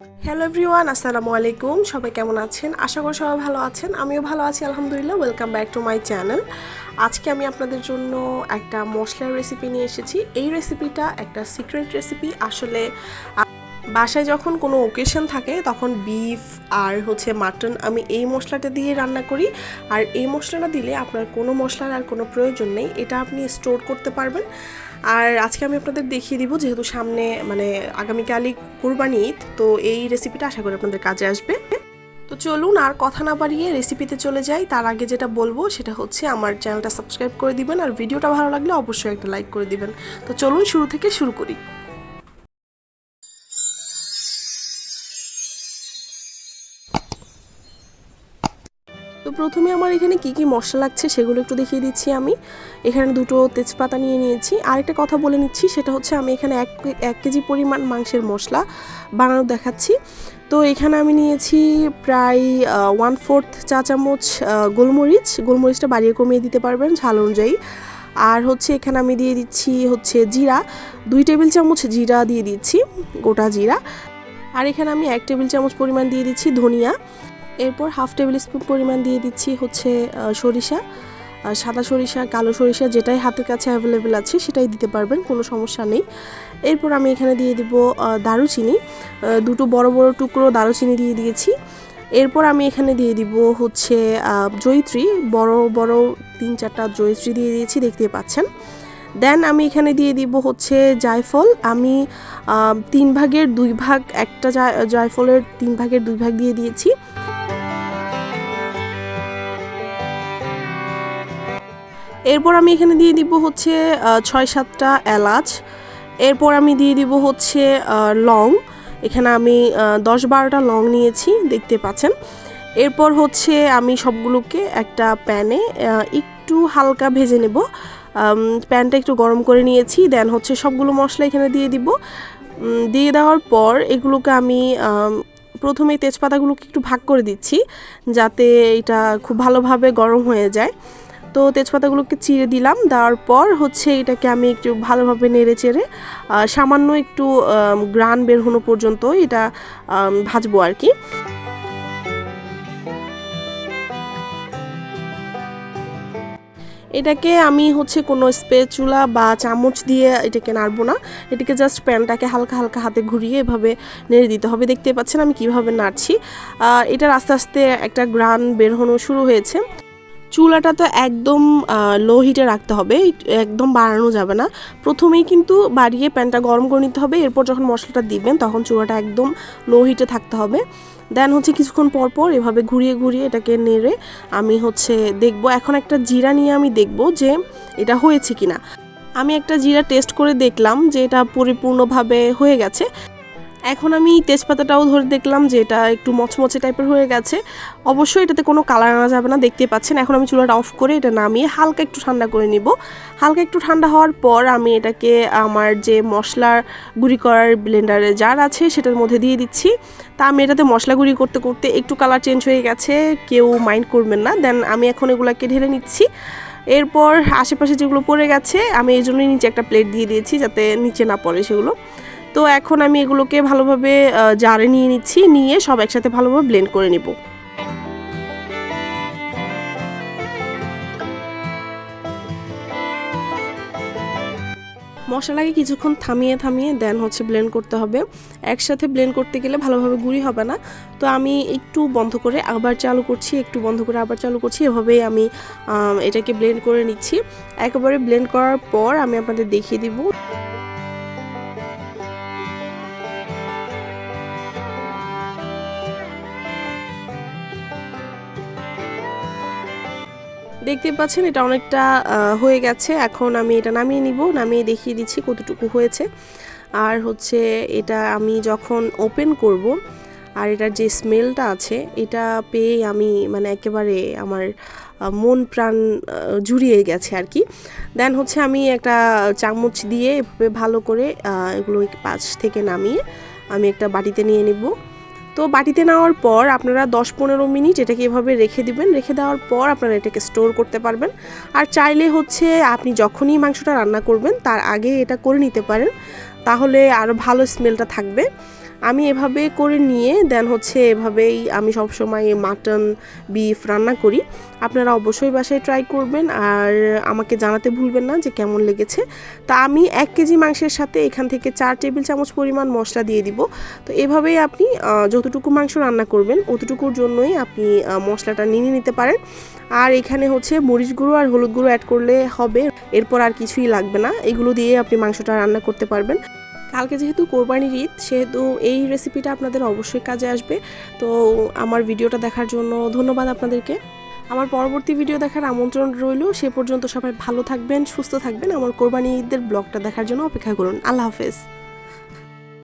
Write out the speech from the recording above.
Hello everyone, আসসালামু আলাইকুম। সবাই কেমন আছেন? আশা করি সবাই ভালো আছেন। আমিও ভালো আছি আলহামদুলিল্লাহ। Welcome back to my channel. আজকে আমি আপনাদের জন্য একটা মশলার রেসিপি নিয়ে এসেছি। এই রেসিপিটা একটা সিক্রেট রেসিপি। আসলে বাসায় যখন কোনো ওকেশন থাকে তখন বিফ আর মাটন আমি এই মশলাটা দিয়ে রান্না করি। আর এই মশলাটা দিলে আপনার কোনো মশলার আর কোনো প্রয়োজন নেই, এটা আপনি স্টোর করতে পারবেন। আর আজকে আমি আপনাদের দেখিয়ে দিব, যেহেতু সামনে আগামীকালই কুরবানি ঈদ, তো এই রেসিপিটা আশা করি আপনাদের কাজে আসবে। তো চলুন আর কথা না বাড়িয়ে রেসিপিতে চলে যাই। তার আগে যেটা বলবো সেটা হচ্ছে আমার চ্যানেলটা সাবস্ক্রাইব করে দিবেন, আর ভিডিওটা ভালো লাগলে অবশ্যই একটা লাইক করে দিবেন। তো চলুন শুরু থেকে শুরু করি। তো প্রথমে আমার এখানে কি কি মশলা লাগছে সেগুলো একটু দেখিয়ে দিচ্ছি। আমি এখানে 2টো তেজপাতা নিয়ে নিয়েছি। আরেকটা কথা বলে নিচ্ছি, সেটা হচ্ছে আমি এখানে এক কেজি পরিমাণ মাংসের মশলা বানানো দেখাচ্ছি। তো এখানে আমি নিয়েছি প্রায় 1/4 চা চামচ গোলমরিচটা বাড়িয়ে কমিয়ে দিতে পারবেন ঝাল অনুযায়ী। আর এখানে আমি দিয়ে দিচ্ছি জিরা, 2 টেবিল চামচ জিরা দিয়ে দিচ্ছি, গোটা জিরা। আর এখানে আমি 1 টেবিল চামচ পরিমাণ দিয়ে দিচ্ছি ধনিয়া। এরপর 1/2 টেবিল স্পুন পরিমাণ দিয়ে দিচ্ছি সরিষা, সাদা সরিষা, কালো সরিষা, যেটাই হাতের কাছে অ্যাভেলেবেল আছে সেটাই দিতে পারবেন, কোনো সমস্যা নেই। এরপর আমি এখানে দিয়ে দিব দারুচিনি, 2টো বড় বড় টুকরো দারুচিনি দিয়ে দিয়েছি। এরপর আমি এখানে দিয়ে দিব জয়িত্রী, বড় বড় 3-4টা জয়িত্রী দিয়ে দিয়েছি, দেখতে পাচ্ছেন। দেন আমি এখানে দিয়ে দিব জায়ফল। আমি 3 ভাগের 2 ভাগ, একটা জায়ফলের 3 ভাগের 2 ভাগ দিয়ে দিয়েছি। এরপর আমি এখানে দিয়ে দিব 6-7টা এলাচ। এরপর আমি দিয়ে দিব লং। এখানে আমি 10-12টা লং নিয়েছি, দেখতে পাচ্ছেন। এরপর আমি সবগুলোকে একটা প্যানে একটু হালকা ভেজে নেব। প্যানটা একটু গরম করে নিয়েছি। দেন সবগুলো মশলা এখানে দিয়ে দিব। দিয়ে দেওয়ার পর এগুলোকে আমি প্রথমে তেজপাতাগুলোকে একটু ভাগ করে দিচ্ছি, যাতে এটা খুব ভালোভাবে গরম হয়ে যায়। তো তেজপাতাগুলোকে চিড়ে দিলাম। দেওয়ার পর এটাকে আমি একটু ভালোভাবে নেড়ে চেড়ে সামান্য একটু গ্রান বের হনো পর্যন্ত এটা ভাজবো আর কি। এটাকে আমি কোনো স্প্যাচুলা বা চামচ দিয়ে এটাকে নাড়বো না, এটাকে জাস্ট প্যানটাকে হালকা হালকা হাতে ঘুরিয়ে এভাবে নেড়ে দিতে হবে। দেখতে পাচ্ছেন আমি কিভাবে নাড়ছি। এটার আস্তে আস্তে একটা গ্রান বের হনো শুরু হয়েছে। চুলাটা তো একদম লো হিটে রাখতে হবে, একদম বাড়ানো যাবে না। প্রথমেই কিন্তু বাড়িয়ে প্যানটা গরম করে নিতে হবে। এরপর যখন মশলাটা দিবেন তখন চুলাটা একদম লো হিটে থাকতে হবে। দেন কিছুক্ষণ পর পর এভাবে ঘুরিয়ে ঘুরিয়ে এটাকে নেড়ে আমি দেখব। এখন একটা জিরা নিয়ে আমি দেখব যে এটা হয়েছে কিনা। আমি একটা জিরা টেস্ট করে দেখলাম যে এটা পরিপূর্ণভাবে হয়ে গেছে। এখন আমি তেজপাতাটাও ধরে দেখলাম যে এটা একটু মচমচে টাইপের হয়ে গেছে। অবশ্যই এটাতে কোনো কালার আনা যাবে না, দেখতে পাচ্ছেন। এখন আমি চুলাটা অফ করে এটা নামিয়ে হালকা একটু ঠান্ডা করে নিব। হালকা একটু ঠান্ডা হওয়ার পর আমি এটাকে আমার যে মশলার গুঁড়ি করার ব্লেন্ডারে জার আছে সেটার মধ্যে দিয়ে দিচ্ছি। তা আমি এটাতে মশলা গুঁড়ি করতে করতে একটু কালার চেঞ্জ হয়ে গেছে, কেউ মাইন্ড করবেন না। দেন আমি এখন এগুলোকে ঢেলে নিচ্ছি। এরপর আশেপাশে যেগুলো পড়ে গেছে আমি এই জন্যই নিচে একটা প্লেট দিয়ে দিয়েছি, যাতে নিচে না পড়ে সেগুলো। তো এখন আমি এগুলোকে ভালোভাবে জারে নিয়ে নিচ্ছি, নিয়ে সব একসাথে ভালোভাবে ব্লেন্ড করে নিব। মশলাকে কিছুক্ষণ থামিয়ে থামিয়ে দেন ব্লেন্ড করতে হবে। একসাথে ব্লেন্ড করতে গেলে ভালোভাবে গুঁড়ি হবে না। তো আমি একটু বন্ধ করে আবার চালু করছি, একটু বন্ধ করে আবার চালু করছি, এভাবেই আমি এটাকে ব্লেন্ড করে নিচ্ছি। একেবারে ব্লেন্ড করার পর আমি আপনাদের দেখিয়ে দিব। দেখতে পাচ্ছেন এটা অনেকটা হয়ে গেছে। এখন আমি এটা নামিয়ে নিব, নামিয়ে দেখিয়ে দিচ্ছি কতটুকু হয়েছে। আর এটা আমি যখন ওপেন করব আর এটার যে স্মেলটা আছে এটা পেয়ে আমি একেবারে আমার মন প্রাণ জুড়িয়ে গেছে আর কি। দেন আমি একটা চামচ দিয়ে এভাবে ভালো করে এগুলো পাশ থেকে নামিয়ে আমি একটা বাটিতে নিয়ে নিব। তো বাটিতে নেওয়ার পর আপনারা 10-15 মিনিট এটাকে এভাবে রেখে দিবেন। রেখে দেওয়ার পর আপনারা এটাকে স্টোর করতে পারবেন। আর চাইলে আপনি যখনই মাংসটা রান্না করবেন তার আগে এটা করে নিতে পারেন, তাহলে আরও ভালো স্মেলটা থাকবে। আমি এভাবে করে নিয়ে দেন হচ্ছে এভাবেই আমি সবসময় মাটন বিফ রান্না করি। আপনারা অবশ্যই বাসায় ট্রাই করবেন আর আমাকে জানাতে ভুলবেন না যে কেমন লেগেছে। তা আমি 1 কেজি মাংসের সাথে এখান থেকে 4 টেবিল চামচ পরিমাণ মশলা দিয়ে দিব। তো এভাবেই আপনি যতটুকু মাংস রান্না করবেন অতটুকুর জন্যই আপনি মশলাটা নিয়ে নিতে পারেন। আর এখানে হচ্ছে মরিচ গুঁড়ো আর হলুদ গুঁড়ো অ্যাড করলে হবে, এরপর আর কিছুই লাগবে না। এগুলো দিয়ে আপনি মাংসটা রান্না করতে পারবেন। কালকে যেহেতু কোরবানির ঈদ সেহেতু এই রেসিপিটা আপনাদের অবশ্যই কাজে আসবে। তো আমার ভিডিওটা দেখার জন্য ধন্যবাদ আপনাদেরকে। আমার পরবর্তী ভিডিও দেখার আমন্ত্রণ রইল। সে পর্যন্ত সবাই ভালো থাকবেন, সুস্থ থাকবেন। আমার কোরবানি ঈদের ব্লগটা দেখার জন্য অপেক্ষা করুন। আল্লাহ হাফেজ।